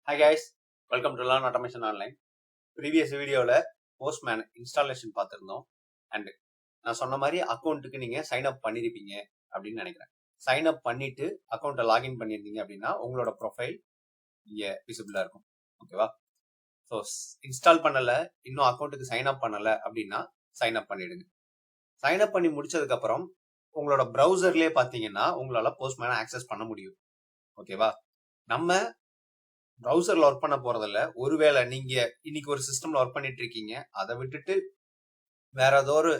Hi guys, welcome to Learn Automation Online. Previous வீடியோவில் Postman installation பார்த்துருந்தோம் and நான் சொன்ன மாதிரி அக்கௌண்ட்டுக்கு நீங்கள் சைன் அப் பண்ணியிருப்பீங்க அப்படின்னு நினைக்கிறேன். சைன் அப் பண்ணிட்டு அக்கௌண்ட்டை லாகின் பண்ணியிருந்தீங்க அப்படின்னா உங்களோட ப்ரொஃபைல் இங்கே விசிபிளாக இருக்கும். ஓகேவா? ஸோ இன்ஸ்டால் பண்ணலை, இன்னும் அக்கௌண்ட்டுக்கு சைன் அப் பண்ணலை அப்படின்னா சைன் அப் பண்ணிடுங்க. சைன் அப் பண்ணி முடிச்சதுக்கப்புறம் உங்களோட ப்ரௌசர்லேயே பார்த்தீங்கன்னா உங்களால் போஸ்ட்மேனை ஆக்சஸ் பண்ண முடியும். ஓகேவா? நம்ம ப்ரௌசர்ல ஒர்க் பண்ண போறதில்ல. ஒருவேளை நீங்க இன்னைக்கு ஒரு சிஸ்டம்ல ஒர்க் பண்ணிட்டு இருக்கீங்க, அதை விட்டுட்டு வேற ஏதோ ஒரு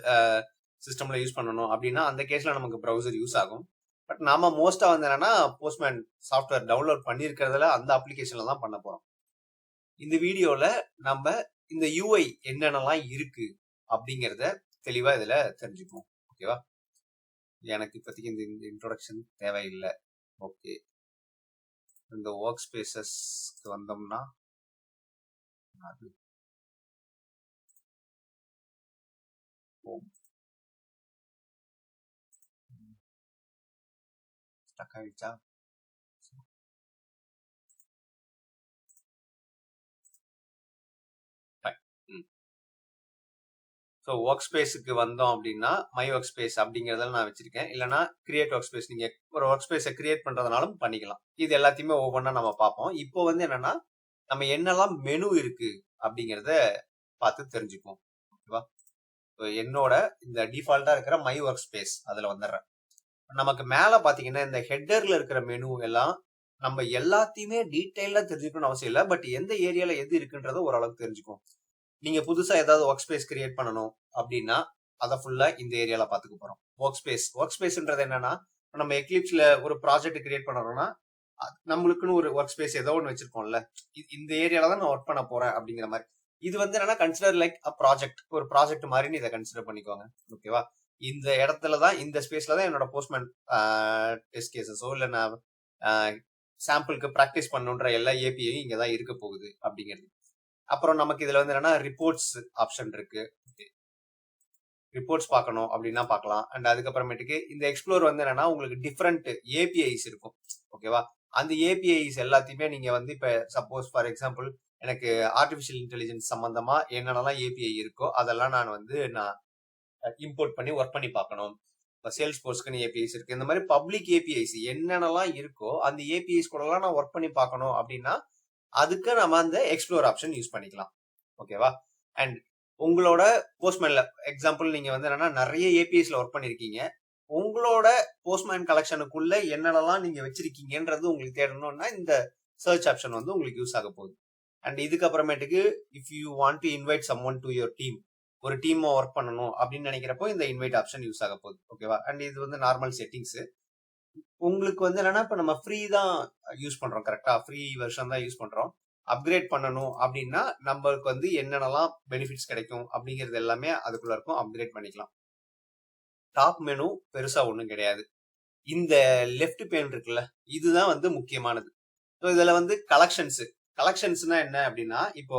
சிஸ்டம்ல யூஸ் பண்ணணும் அப்படின்னா அந்த கேஸ்ல நமக்கு ப்ரௌசர் யூஸ் ஆகும். பட் நாம மோஸ்டா வந்து என்னன்னா போஸ்ட்மேன் சாஃப்ட்வேர் டவுன்லோட் பண்ணியிருக்கிறதுல அந்த அப்ளிகேஷன்ல தான் பண்ண போறோம். இந்த வீடியோல நம்ம இந்த யூஐ என்னென்னலாம் இருக்கு அப்படிங்கிறத தெளிவா இதுல தெரிஞ்சுக்குவோம். ஓகேவா? எனக்கு இப்போதைக்கு இந்த இன்ட்ரோடக்ஷன் தேவையில்லை. ஓகே, இந்த ஒர்க் ஸ்பேசஸ்க்கு வந்தோம்னா அது ஸ்டக் ஆயிடுச்சா? ஸோ ஒர்க் ஸ்பேஸுக்கு வந்தோம் அப்படின்னா மை ஒர்க் ஸ்பேஸ் அப்படிங்கிறதுல நான் வச்சிருக்கேன். இல்லைனா கிரியேட் ஒர்க் ஸ்பேஸ், நீங்க ஒரு ஒர்க் ஸ்பேஸை கிரியேட் பண்றதுனாலும் பண்ணிக்கலாம். இது எல்லாத்தையுமே ஒவ்வொன்றா நம்ம பார்ப்போம். இப்போ வந்து என்னன்னா நம்ம என்னெல்லாம் மெனு இருக்கு அப்படிங்கிறத பார்த்து தெரிஞ்சுக்குவோம். ஓகேவா? என்னோட இந்த டிஃபால்ட்டா இருக்கிற மை ஒர்க் ஸ்பேஸ் அதுல வந்துடுறேன். நமக்கு மேல பாத்தீங்கன்னா இந்த ஹெட்டர்ல இருக்கிற மெனு எல்லாம் நம்ம எல்லாத்தையுமே டீட்டெயிலா தெரிஞ்சுக்கணும்னு அவசியம் இல்லை. பட் எந்த ஏரியால எது இருக்குன்றத ஓரளவுக்கு தெரிஞ்சுக்கும். நீங்க புதுசா ஏதாவது ஒர்க் ஸ்பேஸ் கிரியேட் பண்ணணும் அப்படின்னா அதை ஃபுல்லா இந்த ஏரியால பாத்துக்க போறோம். ஒர்க் ஸ்பேஸ்ன்றது என்னன்னா நம்ம எக்லிப்ஸ்ல ஒரு ப்ராஜெக்ட் கிரியேட் பண்றோம்னா நம்மளுக்குன்னு ஒரு ஒர்க் ஸ்பேஸ் ஏதோ ஒன்று வச்சிருக்கோம்ல, இந்த ஏரியால தான் நான் ஒர்க் பண்ண போறேன் அப்படிங்கிற மாதிரி. இது வந்து என்னன்னா கன்சிடர் லைக் அ ப்ராஜெக்ட், ஒரு ப்ராஜெக்ட் மாதிரி இதை கன்சிடர் பண்ணிக்கோங்க. ஓகேவா? இந்த இடத்துல தான், இந்த ஸ்பேஸ்ல தான் என்னோட போஸ்ட்மேன் டெஸ்ட் கேசஸோ இல்லை நான் சாம்பிளுக்கு ப்ராக்டிஸ் பண்ணுன்ற எல்லா ஏபிஐயும் இங்கே தான் இருக்க போகுது அப்படிங்கிறது. அப்புறம் நமக்கு இதுல வந்து என்னன்னா ரிப்போர்ட்ஸ் ஆப்ஷன் இருக்கு. ரிப்போர்ட்ஸ் பார்க்கணும் அப்படின்னா பார்க்கலாம். அண்ட் அதுக்கப்புறமேட்டுக்கு இந்த எக்ஸ்ப்ளோர் வந்து என்னன்னா உங்களுக்கு டிஃப்ரெண்ட் ஏபிஐஸ் இருக்கும். ஓகேவா? அந்த ஏபிஐஸ் எல்லாத்தையுமே நீங்க வந்து இப்ப சப்போஸ் ஃபார் எக்ஸாம்பிள் எனக்கு ஆர்டிபிஷியல் இன்டெலிஜென்ஸ் சம்பந்தமா என்னென்னலாம் ஏபிஐ இருக்கோ அதெல்லாம் நான் இம்போர்ட் பண்ணி ஒர்க் பண்ணி பார்க்கணும். இப்போ சேல்ஸ் போர்ஸ்க்குன்னு ஏபிஐஸ் இருக்கு. இந்த மாதிரி பப்ளிக் ஏபிஐஸ் என்னென்னலாம் இருக்கோ அந்த ஏபிஐஸ் கூடலாம் நான் ஒர்க் பண்ணி பார்க்கணும் அப்படின்னா அதுக்கு நம்ம அந்த எக்ஸ்ப்ளோர் ஆப்ஷன் யூஸ் பண்ணிக்கலாம். ஓகேவா? அண்ட் உங்களோட போஸ்ட்மேன்ல எக்ஸாம்பிள் நீங்க வந்து என்னன்னா நிறைய ஏபிஐஸ்ல ஒர்க் பண்ணிருக்கீங்க. உங்களோட போஸ்ட்மேன் கலெக்ஷனுக்குள்ள என்னென்னலாம் நீங்க வச்சிருக்கீங்கன்றது உங்களுக்கு தேடணும்னா இந்த சர்ச் ஆப்ஷன் வந்து உங்களுக்கு யூஸ் ஆக போகுது. அண்ட் இதுக்கப்புறமேட்டுக்கு if you want to invite someone to your team, ஒரு டீமா ஒர்க் பண்ணணும் அப்படின்னு நினைக்கிறப்போ இந்த இன்வைட் ஆப்ஷன் யூஸ் ஆக போகுது. ஓகேவா? அண்ட் இது வந்து நார்மல் செட்டிங்ஸ். உங்களுக்கு வந்து என்னன்னா இப்ப நம்ம ஃப்ரீ தான் யூஸ் பண்றோம், கரெக்டா? ஃப்ரீ வெர்ஷன் தான் யூஸ் பண்றோம். அப்கிரேட் பண்ணணும் அப்படின்னா நம்மளுக்கு வந்து என்னென்னலாம் பெனிஃபிட்ஸ் கிடைக்கும் அப்படிங்கிறது எல்லாமே அதுக்குள்ள இருக்கும். அப்கிரேட் பண்ணிக்கலாம். டாப் மெனு பெருசா ஒன்றும் கிடையாது. இந்த லெஃப்ட் பேன் இருக்குல்ல, இதுதான் வந்து முக்கியமானது. ஸோ இதுல வந்து கலெக்ஷன்ஸ்னா என்ன அப்படின்னா இப்போ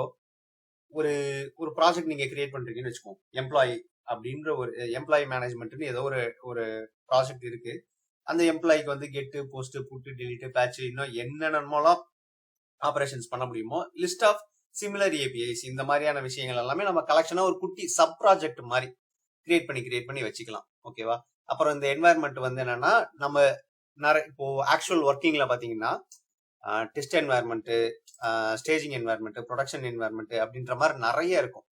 ஒரு ஒரு ப்ராஜெக்ட் நீங்க கிரியேட் பண்றீங்கன்னு வச்சுக்கோங்க. எம்ப்ளாயி அப்படின்ற ஒரு எம்ப்ளாயி மேனேஜ்மெண்ட்னு ஏதோ ஒரு ப்ராஜெக்ட் இருக்கு. அந்த எம்ப்ளாய்க்கு வந்து கெட்டு, போஸ்ட், புட்டு, டெலிட், பேட்ச், இன்னும் என்னென்னமோலாம் ஆபரேஷன்ஸ் பண்ண முடியுமோ லிஸ்ட் ஆஃப் சிமிலர் ஏபிஐஸ், இந்த மாதிரியான விஷயங்கள் எல்லாமே நம்ம கலெக்ஷனா ஒரு குட்டி சப் ப்ராஜெக்ட் மாதிரி கிரியேட் பண்ணி வச்சுக்கலாம். ஓகேவா? அப்புறம் இந்த என்வாயர்மெண்ட் வந்து என்னன்னா நம்ம நிறைய இப்போ ஆக்சுவல் ஒர்க்கிங்ல பாத்தீங்கன்னா test environment, staging environment, production environment அப்படின்ற மாதிரி நிறைய இருக்கும்.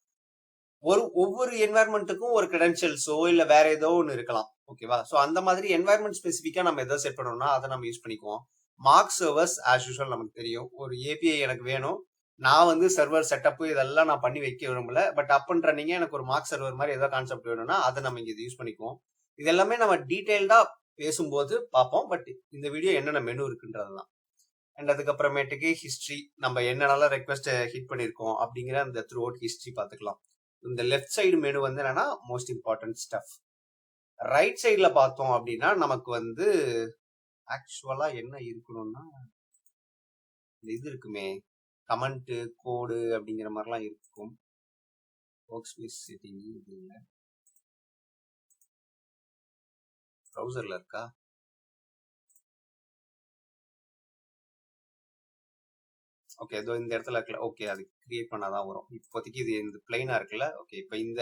ஒவ்வொரு என்வாயர்மெண்ட்டுக்கும் ஒரு கிரெடென்ஷியல்ஸோ இல்ல வேற ஏதோ ஒன்று இருக்கலாம். ஓகேவா? ஸோ அந்த மாதிரி என்வாயர்மெண்ட் ஸ்பெசிஃபிக்கா நம்ம எதோ செட் பண்ணோம்னா அதை நம்ம யூஸ் பண்ணிக்குவோம். மார்க் சர்வர்ஸ் ஆஸ் யூஷுவல் நமக்கு தெரியும். ஒரு ஏபிஐ எனக்கு வேணும், நான் வந்து சர்வர் செட்டப் இதெல்லாம் நான் பண்ணி வைக்க விரும்பல, பட் அப்புன்ற நீங்க எனக்கு ஒரு மார்க் சர்வர் மாதிரி ஏதோ கான்செப்ட் வேணும்னா அதை நம்ம இங்க யூஸ் பண்ணிக்குவோம். இது எல்லாமே நம்ம டீடைல்டா பேசும்போது பார்ப்போம். பட் இந்த வீடியோ என்னென்ன மெனு இருக்குன்றதுதான். அண்ட் அதுக்கப்புறமேட்டுக்கு ஹிஸ்டரி, நம்ம என்னென்னலாம் ரெக்வெஸ்ட் ஹிட் பண்ணிருக்கோம் அப்படிங்கிற அந்த த்ரூ அவுட் ஹிஸ்டரி பார்த்துக்கலாம். இந்த லெஃப்ட் சைடு மெனு வந்து என்னன்னா மோஸ்ட் இம்பார்ட்டன்ட் ஸ்டஃப். ரைட் சைட்ல பார்த்தோம் அப்படின்னா நமக்கு வந்து ஆக்சுவலா என்ன இருக்கணும்னா இது இருக்குமே, கமெண்ட், கோடு அப்படிங்கிற மாதிரிலாம் இருக்கும். ஒர்க் ஸ்பேஸ் செட்டிங் இது இல்லை, ப்ரௌசர்ல இருக்கா? ஓகே இதோ இந்த இடத்துல இருக்குல்ல, ஓகே அது கிரியேட் பண்ணாதான் வரும். இப்போதைக்கு இது இந்த பிளைனா இருக்குல்ல. ஓகே இப்போ இந்த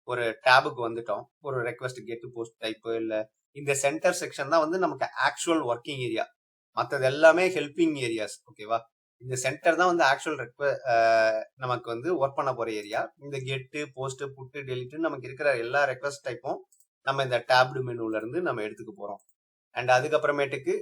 ஒரு டேபுக்கு வந்துட்டோம். ஒரு ரெக்வஸ்ட் கெட் போஸ்ட் டைப் இல்ல இந்த சென்டர் செக்ஷன் தான் வந்து நமக்கு ஆக்சுவல் ஒர்க்கிங் ஏரியா. மற்றது எல்லாமே ஹெல்பிங் ஏரியாஸ். ஓகேவா, இந்த சென்டர் தான் வந்து ஆக்சுவல் நமக்கு வந்து ஒர்க் பண்ண போற ஏரியா. இந்த கெட்டு போஸ்ட் புட்டு டெலிட் நமக்கு இருக்கிற எல்லா ரெக்வஸ்ட் டைப்பும் நம்ம இந்த டேப்டு மெனுல இருந்து நம்ம எடுத்துக்க போறோம். அண்ட் அதுக்கப்புறமேட்டுக்கு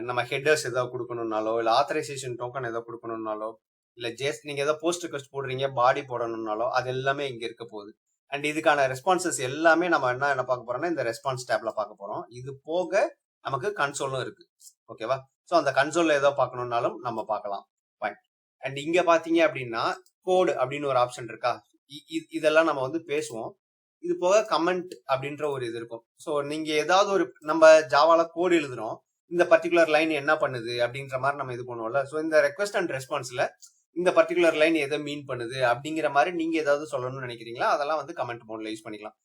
நம்ம ஹெட்டர்ஸ் ஏதாவது கொடுக்கணும்னாலோ இல்ல ஆத்தரைசேஷன் டோக்கன் ஏதாவது கொடுக்கணும்னாலோ இல்ல ஜஸ்ட் நீங்க ஏதாவது போஸ்ட் ரிக்வெஸ்ட் போடுறீங்க பாடி போடணும்னாலோ அது எல்லாமே இங்க இருக்க போகுது. அண்ட் இதுக்கான ரெஸ்பான்சஸ் எல்லாமே நம்ம என்ன பார்க்க போறோம்னா இந்த ரெஸ்பான்ஸ் டேப்ல பார்க்க போறோம். இது போக நமக்கு கன்சோலும் இருக்கு. ஓகேவா, ஸோ அந்த கன்சோல்ல ஏதோ பார்க்கணும்னாலும் நம்ம பார்க்கலாம். ஃபைன். அண்ட் இங்க பாத்தீங்க அப்படின்னா கோடு அப்படின்னு ஒரு ஆப்ஷன் இருக்கா, இதெல்லாம் நம்ம வந்து பேசுவோம். இது போக கமெண்ட் அப்படின்ற ஒரு இது இருக்கும். ஸோ நீங்க ஏதாவது ஒரு நம்ம ஜாவால கோடு எழுதுறோம், இந்த பர்டிகுலர் லைன் என்ன பண்ணுது அப்படின்ற மாதிரி நம்ம இது பண்ணுவோம்ல. ஸோ இந்த ரெக்வஸ்ட் அண்ட் ரெஸ்பான்ஸ்ல இந்த பர்டிகுலர் லைன் எதை மீன் பண்ணுது அப்படிங்கிற மாதிரி நீங்க ஏதாவது சொல்லணும்னு நினைக்கிறீங்களா, அதெல்லாம் வந்து கமெண்ட் மோட்ல யூஸ் பண்ணிக்கலாம்.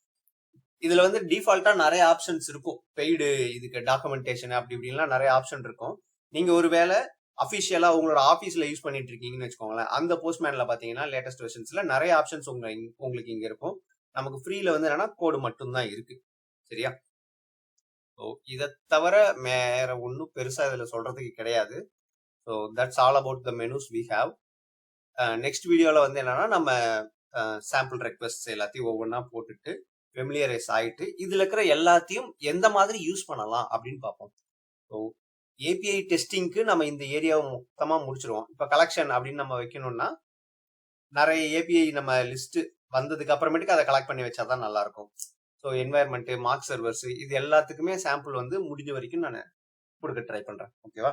இதுல வந்து டிஃபால்ட்டா நிறைய ஆப்ஷன்ஸ் இருக்கும். பெய்டு இதுக்கு டாக்குமெண்டேஷன் அப்படி இப்படின்லாம் நிறைய ஆப்ஷன் இருக்கும். நீங்க ஒருவேளை அபிஷியலா உங்களோட ஆபீஸ்ல யூஸ் பண்ணிட்டு இருக்கீங்கன்னு வச்சுக்கோங்களேன், அந்த போஸ்ட்மேன்ல பாத்தீங்கன்னா லேட்டஸ்ட் வெர்ஷன்ஸ்ல நிறைய ஆப்ஷன்ஸ் உங்களுக்கு இங்க இருக்கும். நமக்கு ஃப்ரீல வந்து என்னன்னா கோடு மட்டும்தான் இருக்கு. சரியா, ஸோ இதை தவிர வேற ஒன்றும் பெருசா இதுல சொல்றதுக்கு கிடையாது. So that's all about the menus we have. நெக்ஸ்ட் வீடியோல வந்து என்னன்னா நம்ம சாம்பிள் ரெக்வெஸ்ட் எல்லாத்தையும் ஒவ்வொன்றா போட்டுட்டு ஃபெமிலியரைஸ் ஆயிட்டு இதுல இருக்கிற எல்லாத்தையும் எந்த மாதிரி யூஸ் பண்ணலாம் அப்படின்னு பார்ப்போம். ஸோ ஏபிஐ டெஸ்டிங்க்கு நம்ம இந்த ஏரியாவை மொத்தமா முடிச்சிருவோம். இப்போ கலெக்ஷன் அப்படின்னு நம்ம வைக்கணும்னா நிறைய ஏபிஐ நம்ம லிஸ்ட் வந்ததுக்கு அப்புறமேட்டுக்கு அதை கலெக்ட் பண்ணி வச்சாதான் நல்லா இருக்கும். ஸோ என்வாயர்மெண்ட் மார்க் சர்வர்ஸ் இது எல்லாத்துக்குமே சாம்பிள் வந்து முடிஞ்ச வரைக்கும் நான் கொடுக்க ட்ரை பண்றேன். ஓகேவா,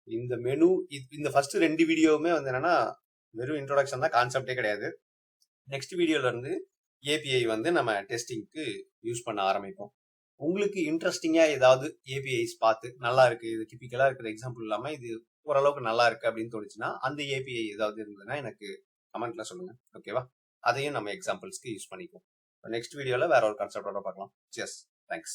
இந்த மெனு இந்த ஃபர்ஸ்ட் 2 வீடியோவுமே வந்து என்னன்னா வெறும் இன்ட்ரோடக்ஷன் தான், கான்செப்டே கிடையாது. நெக்ஸ்ட் வீடியோல இருந்து ஏபிஐ வந்து நம்ம டெஸ்டிங்க்கு யூஸ் பண்ண ஆரம்பிப்போம். உங்களுக்கு இன்ட்ரெஸ்டிங்கா ஏதாவது ஏபிஐஸ் பார்த்து நல்லா இருக்கு, இது டிபிக்கலா இருக்கிற எக்ஸாம்பிள் இல்லாம இது ஓரளவுக்கு நல்லா இருக்கு அப்படின்னு தோணுச்சுன்னா அந்த ஏபிஐ ஏதாவது இருந்ததுன்னா எனக்கு கமெண்ட்ல சொல்லுங்க. ஓகேவா, அதையும் நம்ம எக்ஸாம்பிள்ஸ்க்கு யூஸ் பண்ணிக்குவோம். நெக்ஸ்ட் வீடியோல வேற ஒரு கான்செப்டோட பார்க்கலாம். Cheers. Thanks.